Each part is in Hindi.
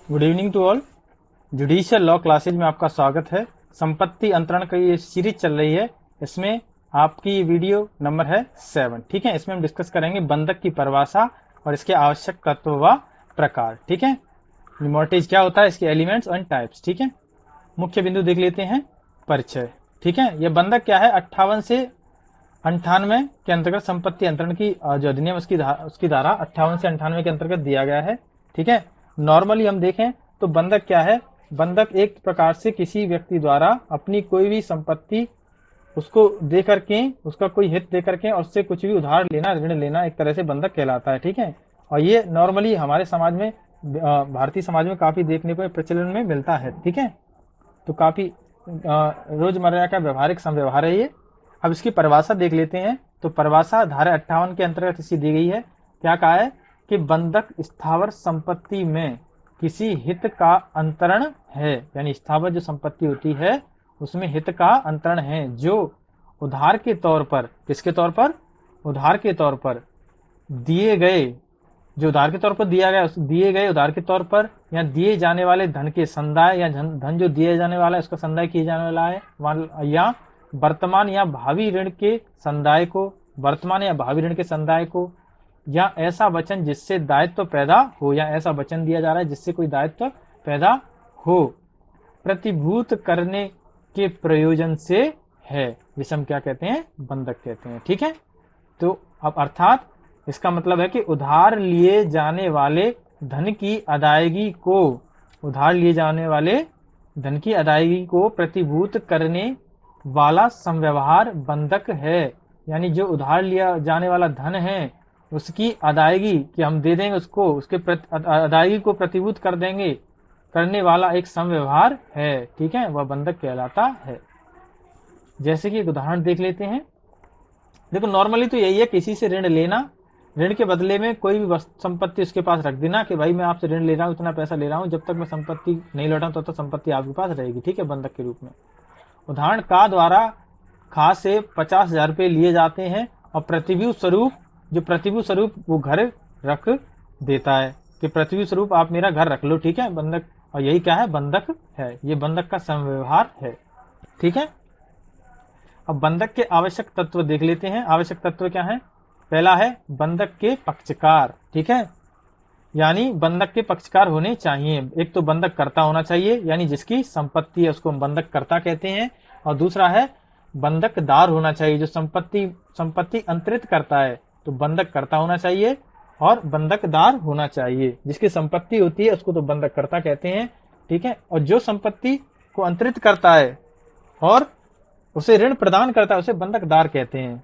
Good evening to all. Judicial law classes में आपका स्वागत है। संपत्ति अंतरण की ये सीरीज चल रही है। इसमें आपकी वीडियो नंबर है 7। ठीक है, इसमें हम डिस्कस करेंगे बंधक की परिभाषा और इसके आवश्यक तत्व व प्रकार। ठीक है, मॉर्टेज क्या होता है, इसके एलिमेंट्स एंड टाइप्स। ठीक है, मुख्य बिंदु देख लेते हैं। परिचय। ठीक है, यह बंधक क्या है, 58 से 98 के अंतर्गत संपत्ति अंतरण की जो अधिनियम उसकी धारा 58 से 98 के अंतर्गत दिया गया है। ठीक है, नॉर्मली हम देखें तो बंधक क्या है, बंधक एक प्रकार से किसी व्यक्ति द्वारा अपनी कोई भी संपत्ति उसको दे करके, उसका कोई हित दे करके और उससे कुछ भी उधार लेना, ऋण लेना, एक तरह से बंधक कहलाता है। ठीक है, और ये नॉर्मली हमारे समाज में, भारतीय समाज में काफी देखने को प्रचलन में मिलता है। ठीक है, तो काफी रोजमर्रा का व्यवहारिक संव्यवहार है ये। अब इसकी परिभाषा देख लेते हैं। तो परिभाषा धारा 58 के अंतर्गत इसी दी गई है। क्या कहा है कि बंधक स्थावर संपत्ति में किसी हित का अंतरण है, यानी स्थावर जो संपत्ति होती है उसमें हित का अंतरण है, जो उधार के तौर पर, किसके तौर पर, उधार के तौर पर दिए गए, जो उधार के तौर पर दिया गया, दिए गए उधार के तौर पर या दिए जाने वाले धन के संदाय, या धन जो दिया जाने वाला है उसका संदाय किया जाने वाला है, या वर्तमान या भावी ऋण के संदाय को, वर्तमान या भावी ऋण के संदाय को, या ऐसा वचन जिससे दायित्व पैदा हो, या ऐसा वचन दिया जा रहा है जिससे कोई दायित्व पैदा हो, प्रतिभूत करने के प्रयोजन से है, जिसे हम क्या कहते हैं, बंधक कहते हैं। ठीक है, तो अब अर्थात इसका मतलब है कि उधार लिए जाने वाले धन की अदायगी को, उधार लिए जाने वाले धन की अदायगी को प्रतिभूत करने वाला संव्यवहार बंधक है। यानी जो उधार लिया जाने वाला धन है उसकी अदायगी, कि हम दे देंगे उसको, उसके अदायगी को प्रतिभूत कर देंगे, करने वाला एक संव्यवहार है। ठीक है, वह बंधक कहलाता है। जैसे कि एक उदाहरण देख लेते हैं। देखो, नॉर्मली तो यही है, किसी से ऋण लेना, ऋण के बदले में कोई भी संपत्ति उसके पास रख देना कि भाई मैं आपसे ऋण ले रहा हूं, इतना पैसा ले रहा हूं, जब तक मैं संपत्ति नहीं लौटाऊं तब तक संपत्ति आपके पास रहेगी। ठीक है, बंधक के रूप में। उदाहरण का द्वारा खा से 50,000 रुपये लिए जाते हैं और प्रतिभूत स्वरूप, जो प्रतिभूत स्वरूप वो घर रख देता है कि प्रतिभूत स्वरूप आप मेरा घर रख लो। ठीक है, बंधक, और यही क्या है, बंधक है। ये बंधक का संव्यवहार है। ठीक है, अब बंधक के आवश्यक तत्व देख लेते हैं। आवश्यक तत्व क्या है, पहला है बंधक के पक्षकार। ठीक है, यानी बंधक के पक्षकार होने चाहिए। एक तो बंधक कर्ता होना चाहिए, यानी जिसकी संपत्ति है उसको हम बंधक कर्ता कहते हैं, और दूसरा है बंधकदार होना चाहिए, जो संपत्ति अंतरित करता है, तो बंधक कर्ता होना चाहिए और बंधकदार होना चाहिए। जिसकी संपत्ति होती है उसको तो बंधक कर्ता कहते हैं। ठीक है, और जो संपत्ति को अंतरित करता है और उसे ऋण प्रदान करता है उसे बंधकदार कहते हैं।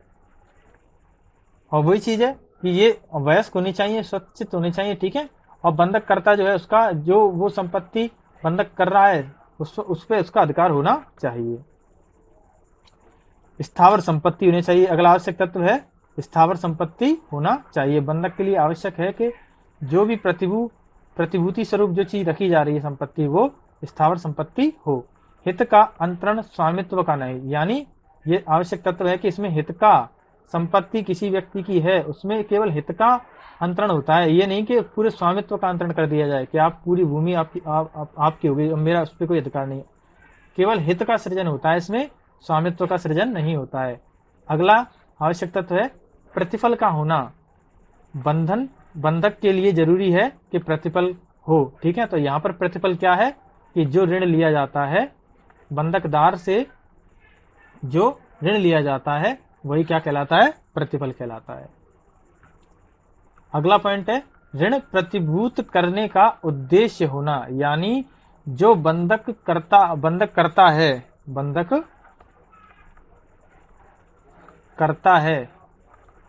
और वही चीज है कि ये वयस्क होनी चाहिए, स्वच्छित होनी चाहिए। ठीक है, और बंधक करता जो है उसका, जो वो संपत्ति बंधक कर रहा है उस पे उसका अधिकार होना चाहिए। स्थावर संपत्ति होनी चाहिए। अगला आवश्यक तत्व है स्थावर संपत्ति होना चाहिए। बंधक के लिए आवश्यक है कि जो भी प्रतिभूति स्वरूप जो चीज रखी जा रही है संपत्ति, वो स्थावर संपत्ति हो। हित का अंतरण स्वामित्व का नहीं, यानी ये आवश्यक तत्व है कि इसमें हित का, संपत्ति किसी व्यक्ति की है उसमें केवल हित का अंतरण होता है। ये नहीं कि पूरे स्वामित्व का अंतरण कर दिया जाए कि आप पूरी भूमि आपकी हो गई, मेरा उस पर कोई अधिकार नहीं। केवल हित का सृजन होता है, इसमें स्वामित्व का सृजन नहीं होता है। अगला आवश्यक तत्व है प्रतिफल का होना। बंधक के लिए जरूरी है कि प्रतिफल हो। ठीक है, तो यहाँ पर प्रतिफल क्या है कि जो ऋण लिया जाता है, बंधकदार से जो ऋण लिया जाता है वही क्या कहलाता है, प्रतिफल कहलाता है। अगला पॉइंट है ऋण प्रतिभूत करने का उद्देश्य होना, यानी जो बंधक करता है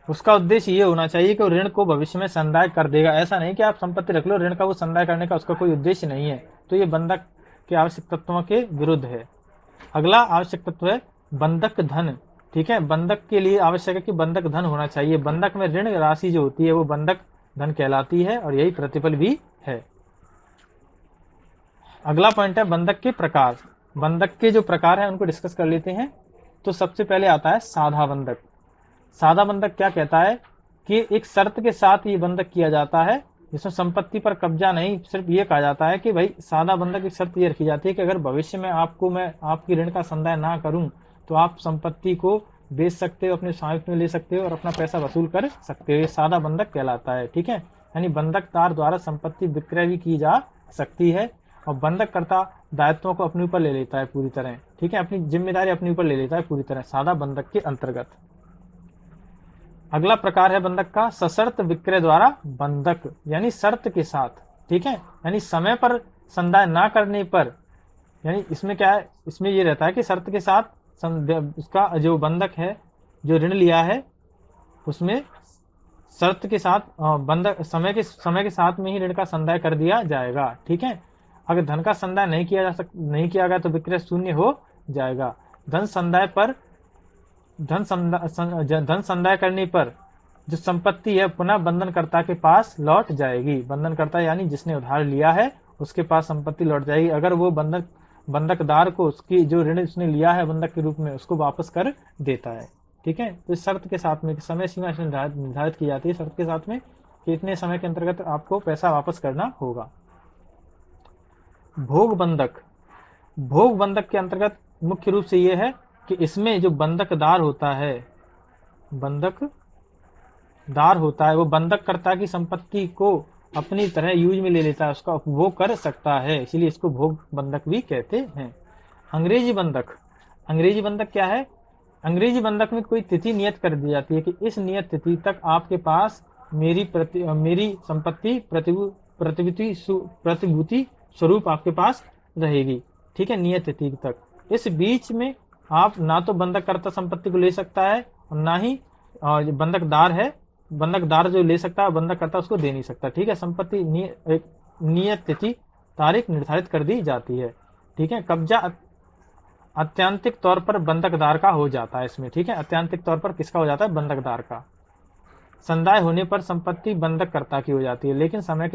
उसका उद्देश्य ये होना चाहिए कि ऋण को भविष्य में संदाय कर देगा। ऐसा नहीं कि आप संपत्ति रख लो, ऋण का वो संदाय करने का उसका कोई उद्देश्य नहीं है, तो ये बंधक के आवश्यक तत्वों के विरुद्ध है। अगला आवश्यक तत्व है बंधक धन। ठीक है, बंधक के लिए आवश्यक है कि बंधक धन होना चाहिए। बंधक में ऋण राशि जो होती है वो बंधक धन कहलाती है और यही प्रतिफल भी है। अगला पॉइंट है बंधक के प्रकार। बंधक के जो प्रकार है उनको डिस्कस कर लेते हैं। तो सबसे पहले आता है साधा बंधक। साधा बंधक क्या कहता है कि एक शर्त के साथ ये बंधक किया जाता है जिसमें संपत्ति पर कब्जा नहीं, सिर्फ ये कहा जाता है कि भाई सादा बंधक की शर्त ये रखी जाती है कि अगर भविष्य में मैं आपकी ऋण का संदाय ना करूं तो आप संपत्ति को बेच सकते हो, अपने स्वामित्व में ले सकते हो और अपना पैसा वसूल कर सकते हो। ये सादा बंधक कहलाता है। ठीक है, यानी बंधकदार द्वारा संपत्ति विक्रय भी की जा सकती है और बंधककर्ता दायित्वों को अपने ऊपर ले लेता है पूरी तरह। ठीक है, अपनी जिम्मेदारी अपने ऊपर ले लेता है पूरी तरह सादा बंधक के अंतर्गत। अगला प्रकार है बंधक का सशर्त विक्रय द्वारा बंधक, यानी शर्त के साथ। ठीक है, यानी समय पर संदाय ना करने पर, यानी इसमें क्या है, इसमें ये रहता है कि शर्त के साथ उसका जो बंधक है जो ऋण लिया है उसमें शर्त के साथ बंधक समय के साथ में ही ऋण का संदाय कर दिया जाएगा। ठीक है, अगर धन का संदाय नहीं किया गया तो विक्रय शून्य हो जाएगा। धन संदाय करने पर जो संपत्ति है पुनः बंधनकर्ता के पास लौट जाएगी। बंधनकर्ता यानी जिसने उधार लिया है उसके पास संपत्ति लौट जाएगी अगर वो बंधकदार को उसकी जो ऋण उसने लिया है बंधक के रूप में उसको वापस कर देता है। ठीक है, तो इस शर्त के साथ में समय सीमा निर्धारित की जाती है शर्त के साथ में कि इतने समय के अंतर्गत आपको पैसा वापस करना होगा। भोग बंधक के अंतर्गत मुख्य रूप से यह है कि इसमें जो बंधकदार होता है वो बंधककर्ता की संपत्ति को अपनी तरह यूज में ले लेता है, उसका उपभोग कर सकता है, इसलिए इसको भोग बंधक भी कहते हैं। अंग्रेजी बंधक क्या है? अंग्रेजी बंधक में कोई तिथि नियत कर दी जाती है कि इस नियत तिथि तक आपके पास मेरी संपत्ति प्रतिभूति स्वरूप आपके पास रहेगी। ठीक है, नियत तिथि तक। इस बीच में आप ना तो बंधककर्ता संपत्ति को ले सकता है और ना ही बंधकदार जो ले सकता है बंधककर्ता उसको दे नहीं सकता। ठीक है, संपत्ति एक नियत तिथि तारीख निर्धारित कर दी जाती है। ठीक है, कब्जा अत्यंतिक तौर पर बंधकदार का हो जाता है इसमें। ठीक है, अत्यंतिक तौर पर किसका हो जाता है? बंधकदार का। संदाय होने पर संपत्ति बंधककर्ता की हो जाती है, लेकिन समय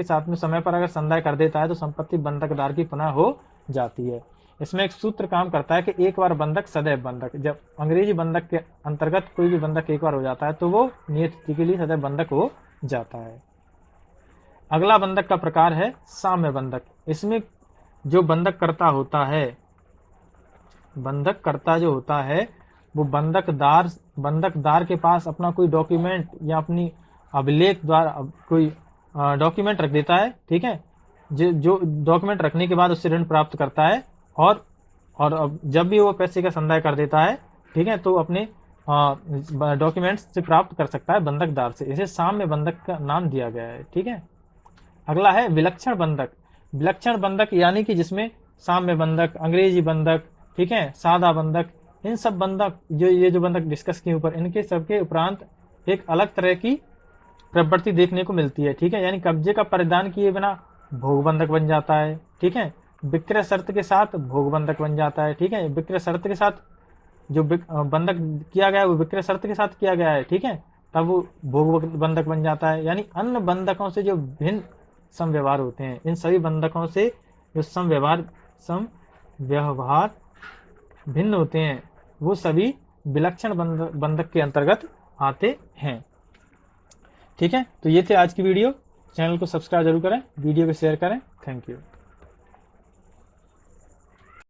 पर अगर संदाय कर देता है तो संपत्ति बंधकदार की पुनः हो जाती है। इसमें एक सूत्र काम करता है कि एक बार बंधक सदैव बंधक। जब अंग्रेजी बंधक के अंतर्गत कोई भी बंधक एक बार हो जाता है तो वो नियत तिथि के लिए सदैव बंधक हो जाता है। अगला बंधक का प्रकार है साम्य बंधक। इसमें जो बंधककर्ता जो होता है वो बंधकदार के पास अपना कोई डॉक्यूमेंट या अपनी अभिलेख द्वारा कोई डॉक्यूमेंट रख देता है। ठीक है, जो डॉक्यूमेंट रखने के बाद उससे ऋण प्राप्त करता है और जब भी वो पैसे का संदाय कर देता है, ठीक है, तो अपने डॉक्यूमेंट्स से प्राप्त कर सकता है बंधकदार से। इसे साम्य बंधक का नाम दिया गया है। ठीक है, अगला है विलक्षण बंधक यानी कि जिसमें साम्य बंधक, अंग्रेजी बंधक, ठीक है, सादा बंधक, इन सब बंधक जो बंधक डिस्कस किए ऊपर, इनके सबके उपरांत एक अलग तरह की प्रवृत्ति देखने को मिलती है। ठीक है, यानी कब्जे का परिधान किए बिना भोग बंधक बन जाता है। ठीक है, विक्रय शर्त के साथ भोग बंधक बन जाता है। ठीक है, विक्रय शर्त के साथ जो बंधक किया गया है वो विक्रय शर्त के साथ किया गया है। ठीक है, तब वो भोग बंधक बन जाता है। यानी अन्य बंधकों से जो भिन्न समव्यवहार होते हैं, इन सभी बंधकों से जो समव्यवहार भिन्न होते हैं वो सभी विलक्षण बंधक के अंतर्गत आते हैं। ठीक है, तो ये थे आज की वीडियो। चैनल को सब्सक्राइब जरूर करें, वीडियो को शेयर करें। Thank you.